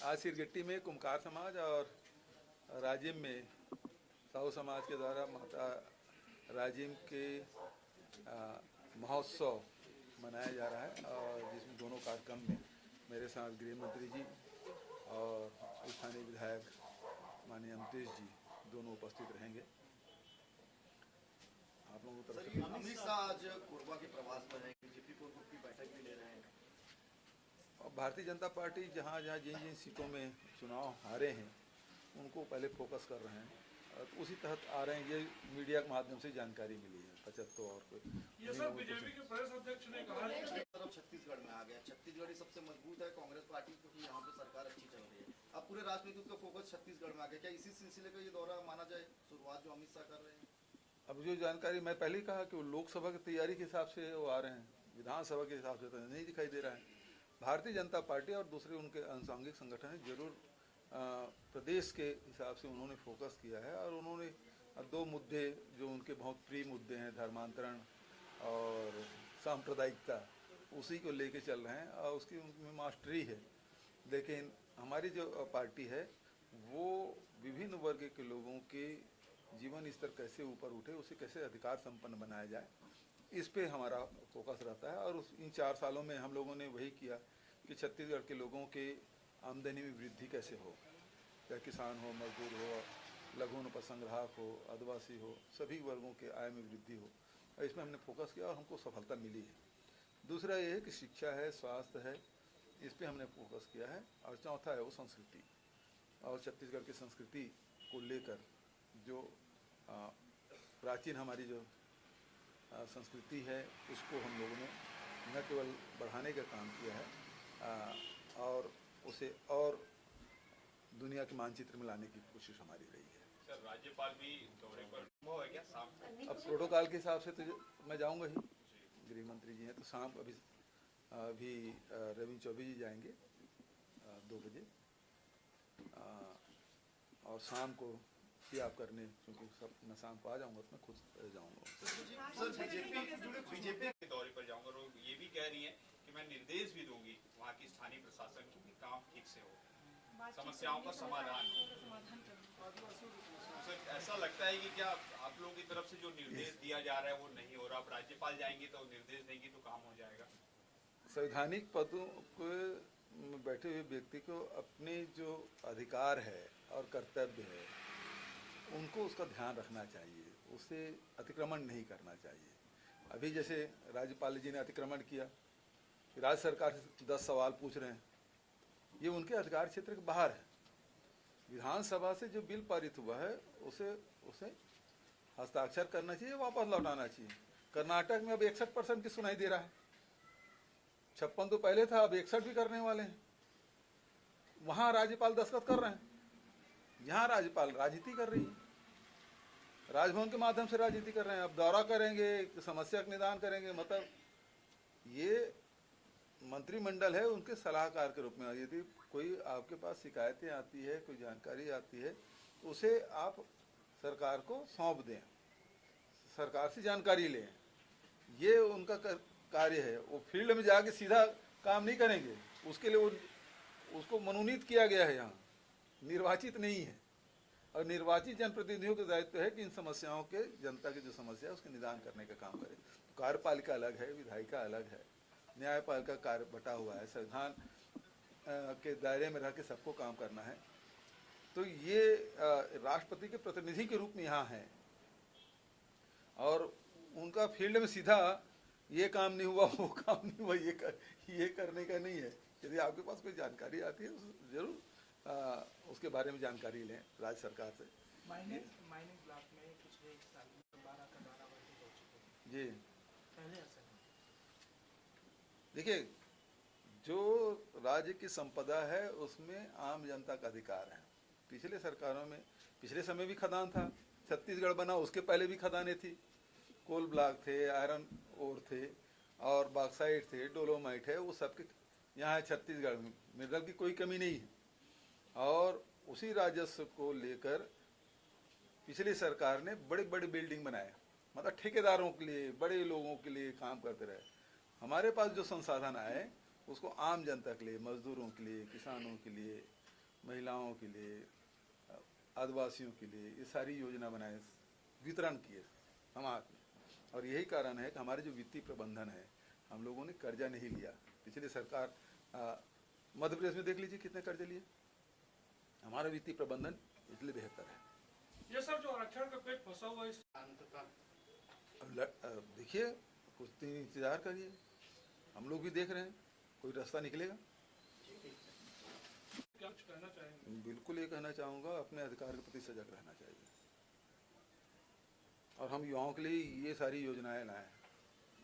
आज सिरगिट्टी में कुम्हार समाज और राजिम में साहू समाज के द्वारा माता राजिम के महोत्सव मनाया जा रहा है और जिसमें दोनों कार्यक्रम में मेरे साथ गृह मंत्री जी और स्थानीय विधायक माननीय अमरीश जी दोनों उपस्थित रहेंगे। आप लोगों की तरफ से अमित शाह आज कोरबा के प्रवास पर हैं, जेपी कोर ग्रुप की बैठक भी ले रहे हैं। और भारतीय जनता पार्टी जहाँ जहाँ जिन जिन सीटों में चुनाव हारे हैं उनको पहले फोकस कर रहे हैं और तो उसी तहत आ रहे हैं। ये मीडिया के माध्यम से जानकारी मिली है 75 और कोई ये सब बीजेपी के प्रदेश अध्यक्ष ने कहा है तरफ छत्तीसगढ़ में आ गया। छत्तीसगढ़ ही सबसे मजबूत है कांग्रेस पार्टी, क्योंकि यहाँ पे सरकार अच्छी चल रही है। अब पूरे राजनीति का फोकस छत्तीसगढ़ में आ गया। क्या इसी सिलसिले का ये दौरा माना जाए, शुरुआत जो अमित शाह कर रहे हैं? अब जो जानकारी मैं पहले ही कहा कि वो लोकसभा की तैयारी के हिसाब से वो आ रहे हैं, विधानसभा के हिसाब से तो नहीं दिखाई दे रहा है। भारतीय जनता पार्टी और दूसरे उनके अनुसांगिक संगठन जरूर प्रदेश के हिसाब से उन्होंने फोकस किया है और उन्होंने दो मुद्दे जो उनके बहुत प्रिय मुद्दे हैं, धर्मांतरण और सांप्रदायिकता, उसी को लेके चल रहे हैं और उसकी उनमें मास्टरी है। लेकिन हमारी जो पार्टी है वो विभिन्न वर्ग के लोगों के जीवन स्तर कैसे ऊपर उठे, उसे कैसे अधिकार संपन्न बनाया जाए, इस पे हमारा फोकस रहता है। और इन 4 सालों में हम लोगों ने वही किया कि छत्तीसगढ़ के लोगों के आमदनी में वृद्धि कैसे हो, चाहे किसान हो, मजदूर हो, लघु उपसंग्राहक हो, आदिवासी हो, सभी वर्गों के आय में वृद्धि हो, और इसमें हमने फोकस किया और हमको सफलता मिली है। दूसरा ये है कि शिक्षा है, स्वास्थ्य है, इस पे हमने फोकस किया है। और चौथा है वो संस्कृति, और छत्तीसगढ़ की संस्कृति को लेकर जो प्राचीन हमारी जो संस्कृति है उसको हम लोगों ने न केवल बढ़ाने का काम किया है और उसे और दुनिया के मानचित्र में लाने की कोशिश हमारी रही है। सर, राज्यपाल भी दौरे पर वो है क्या शाम को? अब प्रोटोकॉल के हिसाब से तो मैं जाऊंगा ही, गृह मंत्री जी हैं तो शाम को अभी रविंद्र चौबे जी जाएंगे 2 बजे और शाम को आप करने, क्योंकि सब मैं शाम को आ जाऊंगा तो मैं खुद जाऊंगा। सर, बीजेपी के दौरे पर जाऊंगा और ये भी कह रही हैं कि मैं निर्देश भी दूंगी वहाँ की स्थानीय प्रशासन को कि काम ठीक से हो, समस्याओं का समाधान हो। सर, ऐसा लगता है कि क्या आप लोगों की तरफ से जो निर्देश दिया जा रहा है वो नहीं हो रहा? अब राज्यपाल जाएंगे तो निर्देश देंगे तो काम हो जाएगा? संवैधानिक पदों को बैठे हुए व्यक्ति को अपने जो अधिकार है और कर्तव्य है उनको उसका ध्यान रखना चाहिए, उसे अतिक्रमण नहीं करना चाहिए। अभी जैसे राज्यपाल जी ने अतिक्रमण किया, राज्य सरकार से 10 सवाल पूछ रहे हैं, ये उनके अधिकार क्षेत्र के बाहर है। विधानसभा से जो बिल पारित हुआ है उसे हस्ताक्षर करना चाहिए, वापस लौटाना चाहिए। कर्नाटक में अब 61% की सुनाई दे रहा है, 56 तो पहले था, अब 61 भी करने वाले हैं। वहां राज्यपाल दस्तखत कर रहे हैं, यहाँ राज्यपाल राजनीति कर रही है, राजभवन के माध्यम से राजनीति कर रहे हैं। अब दौरा करेंगे, समस्या का निदान करेंगे, मतलब ये मंत्रिमंडल है उनके सलाहकार के रूप में। यदि कोई आपके पास शिकायतें आती है, कोई जानकारी आती है, उसे आप सरकार को सौंप दें, सरकार से जानकारी लें, ये उनका कार्य है। वो फील्ड में जाके सीधा काम नहीं करेंगे, उसके लिए उसको मनोनीत किया गया है, यहाँ निर्वाचित नहीं है। और निर्वाचित जनप्रतिनिधियों का दायित्व है कि इन समस्याओं के, जनता की जो समस्या है उसके निदान करने का काम करें। कार्यपालिका अलग है, विधायिका अलग है, न्यायपालिका कार्य बटा हुआ है, संविधान के दायरे में रह के सबको काम करना है। तो ये राष्ट्रपति के प्रतिनिधि के रूप में यहाँ है और उनका फील्ड में सीधा ये काम नहीं हुआ, वो काम नहीं हुआ, ये करने का नहीं है। यदि आपके पास कोई जानकारी आती है तो जरूर उसके बारे में जानकारी लें राज्य सरकार से। माइनिंग ब्लॉक में पिछले 1 साल में 12 का 12 वर्षित हो चुके हैं जी। पहले ऐसा नहीं। देखिए, जो राज्य की संपदा है उसमें आम जनता का अधिकार है। पिछले सरकारों में, पिछले समय भी खदान था, छत्तीसगढ़ बना उसके पहले भी खदानें थी, कोल ब्लॉक थे, आयरन ओर थे और बॉक्साइट थे, डोलोमाइट है, वो सबके यहाँ है छत्तीसगढ़ में, मिनरल की कोई कमी नहीं है। और उसी राजस्व को लेकर पिछली सरकार ने बड़ी बड़ी बिल्डिंग बनाए, मतलब ठेकेदारों के लिए, बड़े लोगों के लिए काम करते रहे। हमारे पास जो संसाधन आए उसको आम जनता के लिए, मजदूरों के लिए, किसानों के लिए, महिलाओं के लिए, आदिवासियों के लिए ये सारी योजना बनाए, वितरण किए समाज में। और यही कारण है कि हमारे जो वित्तीय प्रबंधन है, हम लोगों ने कर्जा नहीं लिया। पिछली सरकार मध्य प्रदेश में देख लीजिए कितने कर्जे लिए। हमारा वित्तीय प्रबंधन इसलिए बेहतर है। ये सर जो आरक्षण का पेच फंसा हुआ है इस अब देखिए, कुछ दिन इंतजार करिए, हम लोग भी देख रहे हैं, कोई रास्ता निकलेगा। क्या कुछ कहना चाहेंगे? बिल्कुल ये कहना चाहूँगा, अपने अधिकार के प्रति सजग रहना चाहिए। और हम युवाओं के लिए ये सारी योजनाएं लाए,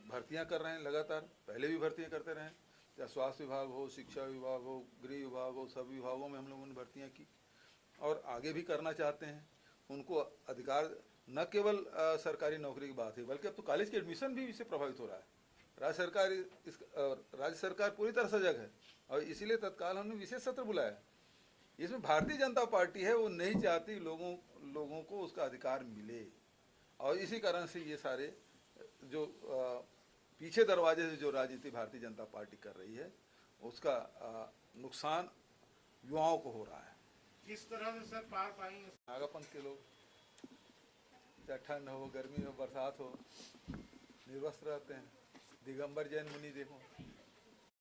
भर्तियां कर रहे हैं लगातार, पहले भी भर्तियां करते रहे, चाहे स्वास्थ्य विभाग हो, शिक्षा विभाग हो, गृह विभाग हो, सब विभागों में हम लोगों ने भर्तियां की और आगे भी करना चाहते हैं। उनको अधिकार, न केवल सरकारी नौकरी की बात है, बल्कि अब तो कॉलेज के एडमिशन भी इससे प्रभावित हो रहा है। राज्य सरकार पूरी तरह सजग है और इसीलिए तत्काल हमने विशेष सत्र बुलाया। इसमें भारतीय जनता पार्टी है, वो नहीं चाहती लोगों को उसका अधिकार मिले, और इसी कारण से ये सारे जो पीछे दरवाजे से जो राजनीति भारतीय जनता पार्टी कर रही है, उसका नुकसान युवाओं को हो रहा है। किस तरह से सर पार पाएंगे? नागापंथ के लोग, चाहे ठंड हो, गर्मी हो, बरसात हो, निर्वस्त्र रहते हैं। दिगंबर जैन मुनि देखो,